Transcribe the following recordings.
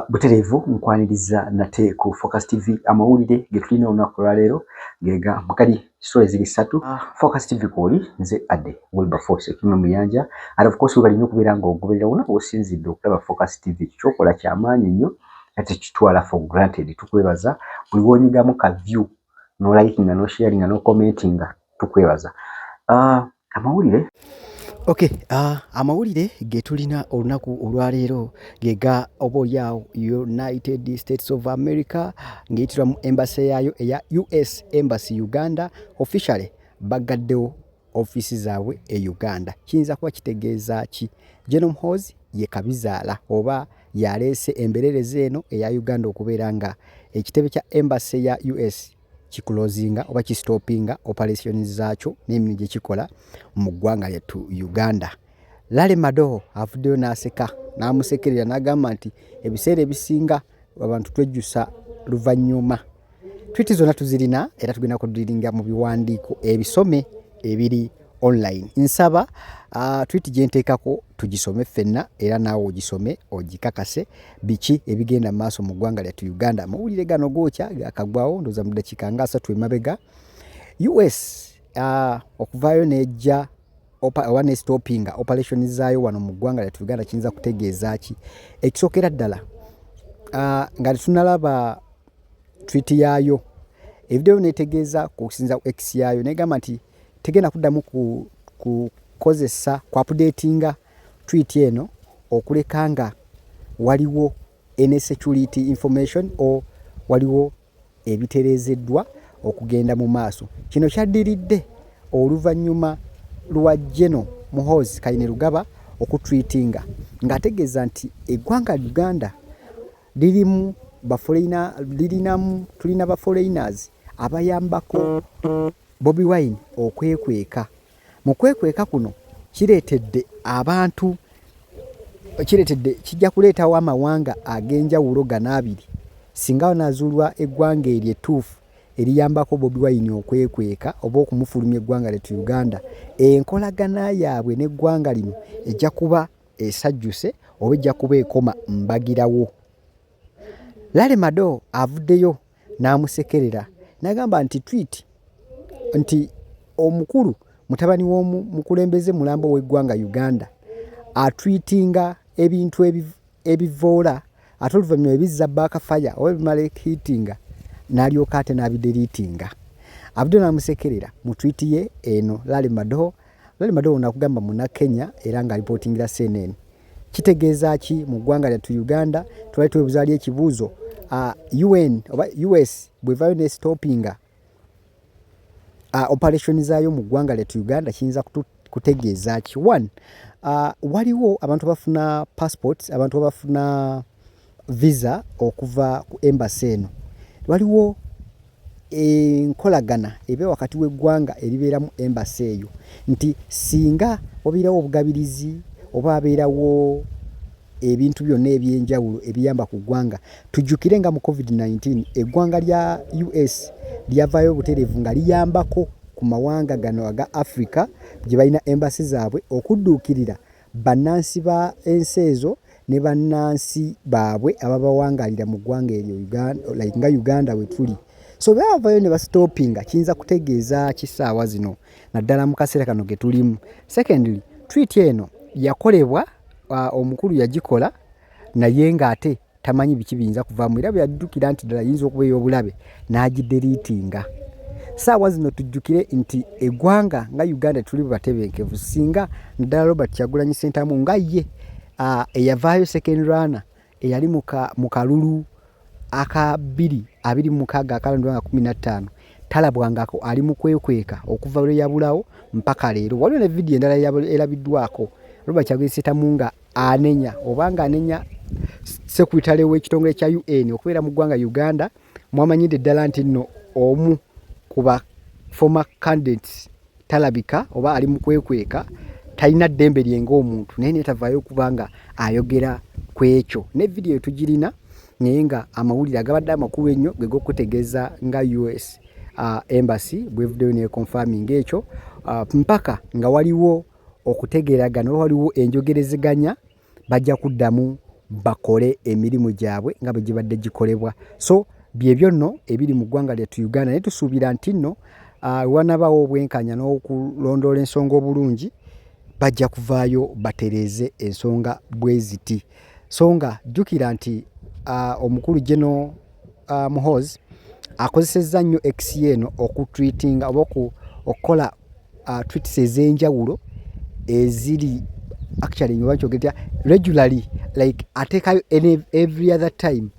Butereevu nkwaniriza nate ku Focus TV amawulire ge tulina olunaku lwaleero gega mukali stories ziri 3. Focus TV kwoli nze Ade Wilberforce kimwe muyanja and of course webalina okubeera ng'ogoberera wonna w'osinzidde okulaba Focus TV kyokola kyamaanyi nnyo ate kitwala for granted. Tukwebaza buli w'onyigamu ka view no likinga no sharinga no commentinga tukwebaza. Amawulire Okay, amawulire ge tulina olunaku olwaleero gega oboolyawo United States of America ng'eyitibwa mu embassy yaayo eya US Embassy Uganda officially bagaddewo office zaabwe e Uganda. Kiyinza kuba kitegeeza ki? General Muhoozi ye kabizaala oba yaleese embererezi eno eya Uganda okubeera nga ekitebe kya embassy ya US kikulozinga oba kistopinga operations zaakyo n'emirimu gye kikola mu ggwanga lyettu Uganda. Lale Mado avuddeyo n'aseka n'amusekerera n'agamba nti ebiseera ebisinga abantu twejjusa luvannyuma. Tweet zonna tuzirina era tugenda kudiringa mu biwandiiko ebisome ebiri online. Nsaba tweet gye nteekako tugisome ffenna era naawe ogisome ogikakase biki ebigenda maaso mu ggwanga lyattu Uganda. Amawulire gano gookya gakagwawo ndooza mu ddakiika nga 3 emabega. US okuvaayo n'ejja oba ne stoppinga operations zaayo wano mu ggwanga lyattu Uganda kiyinza kutegeeza ki? Ekisookera ddala nga tetunalaba tweet yaayo evideo netegeeza kusinza X yaayo negamba nti tegenda kuddamu kukozesa ku updatinga tweet eno okuleka nga waliwo security information o waliwo ebitereezeddwa okugenda mu maaso. Kino kyaddiridde oluvannyuma lwa General Muhoozi Kainerugaba okutweetinga ng'ategeeza nti eggwanga Uganda lirimu tulina ba foreigners abayambako Bobi Wine okwekweka. Mu kwekweka kuno kireetedde abantu kijja kuleetawo amawanga ag'enjawulo gano abiri singa wanaazuulwa eggwanga eryo ettuufu eriyambako Bobi Wine okwekweka oba okumufulumya eggwanga lyettu Uganda. Enkolagana yaabwe n'eggwanga lino ejja kuba esajjuse oba ejja kuba ekoma mbagirawo. Lale Mado avuddeyo n'amusekerera n'agamba nti tweet nti omukulu mutabani w'omukulembeze mulambo w'eggwanga Uganda atweetinga ebintu ebivoola ate oluvannyuma ebizza backfire oba ebimala hitinga n'alyoka ate n'abideliitinga. Avuddeyo n'amusekerera mu tweet ye eno Lale Mado nakugamba muna Kenya era ng'alipootingira CNN. Kitegeeza ki mu ggwanga lyattu Uganda? Twali twebuzaali ekibuuzo UN oba US bwevaayo ne stoppinga operations zaayo mu ggwanga lyattu Uganda kiyinza kutegeeza ki? One, waliwo abantu bafuna passports, abantu bafuna visa okuva ku embassy eno. Waliwo enkolagana eba wakati w'eggwanga eribeera mu embassy eyo nti singa obeerawo obugabirizi oba abeerawo ebintu byonna ebyenjawulo ebiyamba ku ggwanga. Tujjukire nga mu COVID-19 eggwanga lya US lyavaayo obutereevu nga liyambako ku mawanga gano aga Africa gye balina embassy zaabwe okudduukirira bannansi ba ensi ezo ne bannansi baabwe ababawangaalira mu ggwanga eryo nga Uganda we tuli. So bavaayo ne bastopinga kiyinza kutegeeza kisaawa zino naddala mu kaseera kano ge tulimu. Secondly, tweet eno yakolebwa omukulu yagikola naye ng'ate tamanyi biki biyinza kuvaamu era bwe yaddukira nti ddala yinza okuba ey'obulabe n'agideliitinga. Saawa zino tujjukire nti eggwanga nga Uganda tuli batebenkevu singa naddala Robert Kyagulanyi Ssentamu nga ye eyavaayo second runner eyali mu kalulu aka 2026 akalandibwa nga 15 talabwangako ali mu kwekweka okuva lwe yabulawo mpaka leero. Waliwo ne vidiyo endala erabiddwako Robert Kyagulanyi Ssentamu nga anenya obanga anenya sekretary w'ekitongole kya UN okubeera mu ggwanga Uganda. Mwamanyidde ddala nti nno omu kuba former candidates talabika oba ali mu kwekweka talina ddembe lyenga omuntu naye netavaayo kubanga ayogera ku ekyo. Ne vidiyo tugirina naye nga amawulire agabadde amakulu ennyo ge g'okutegeeza nga US embassy bwevuddeyo ne confirming ekyo mpaka nga waliwo okutegeeragana waliwo enjogerezeganya bajja kuddamu bakole emirimu gyabwe nga bwe gibadde gikolebwa. So byebyo nno ebiri mu ggwanga lyettu Uganda, naye tusuubira nti nno wanabawo obwenkanya n'okulondoola ensonga obulungi bajja kuvaayo batereeze ensonga bwe ziti. So nga jjukira nti omukulu General Muhoozi akozesezza nnyo X eno okutweetinga oba okukola tweets ez'enjawulo eziri actually nyoba nkyogera regularly, like ateekayo every other time.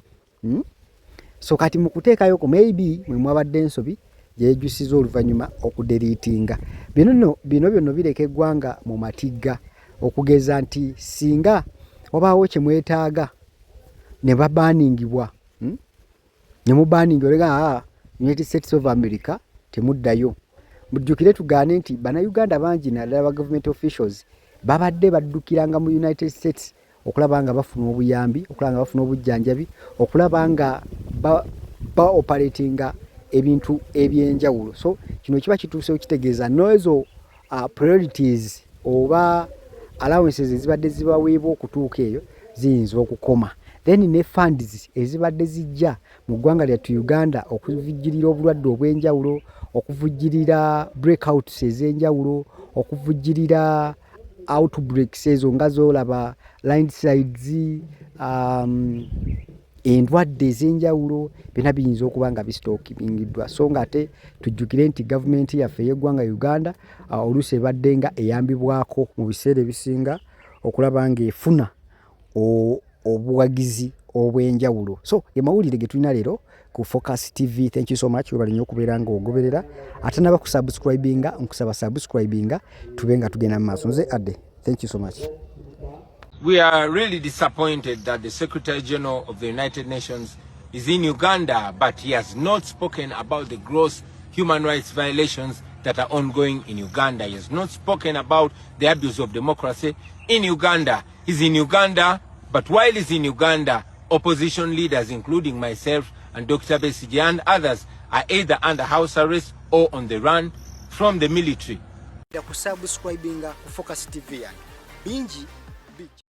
So kati mu kuteekayo ko maybe mwe mwabadde ensobi gyejjusiza oluvannyuma okuderiitinga. Bino byonna bireka eggwanga mu matigga, okugeza nti singa wabaawo kye mwetaaga ne babaaningibwa, ne mubaaningibwa olega United States of America temuddayo. Mujjukire tugaane nti bannayuganda bangi naddala ba government officials babadde baddukiranga mu United States okulaba nga bafuna obuyambi, okulaba nga bafuna obujjanjabi, okulaba nga operatinga ebintu ebyenjawulo. So kino kiba kituuse okitegeeza n'ezo priorities oba allowances ezibadde zibaweebwa okutuuka eyo ziyinza okukoma. Then ne funds ezibadde zijja mu ggwanga lyattu Uganda okuvujjirira obulwadde obw'enjawulo, okuvujjirira breakouts ez'enjawulo, okuvujjirira outbreaks ezo nga zoolaba landslides, endwadde ez'enjawulo, byonna biyinza okuba nga bisitookingiddwa. So nga ate tujjukire nti gavumenti yaffe y'eggwanga Uganda oluusi ebadde nga eyambibwako mu biseera ebisinga okulaba ng'efuna obuwagizi obw'enjawulo. So amawulire ge tulina leero ku Focus TV. Thank you so much webali nnyo okubeera nga ogoberera, ate naba kusubscribinga, nkusaba subscribinga tube nga tugenda mu maaso. Nze Adde, thank you so much. We are really disappointed that the Secretary General of the United Nations is in Uganda, but he has not spoken about the gross human rights violations that are ongoing in Uganda. He has not spoken about the abuse of democracy in Uganda. He's in Uganda, but while he's in Uganda, opposition leaders, including myself and Dr. Besigye and others, are either under house arrest or on the run from the military. Kusubscribinga ku Focus TV bingi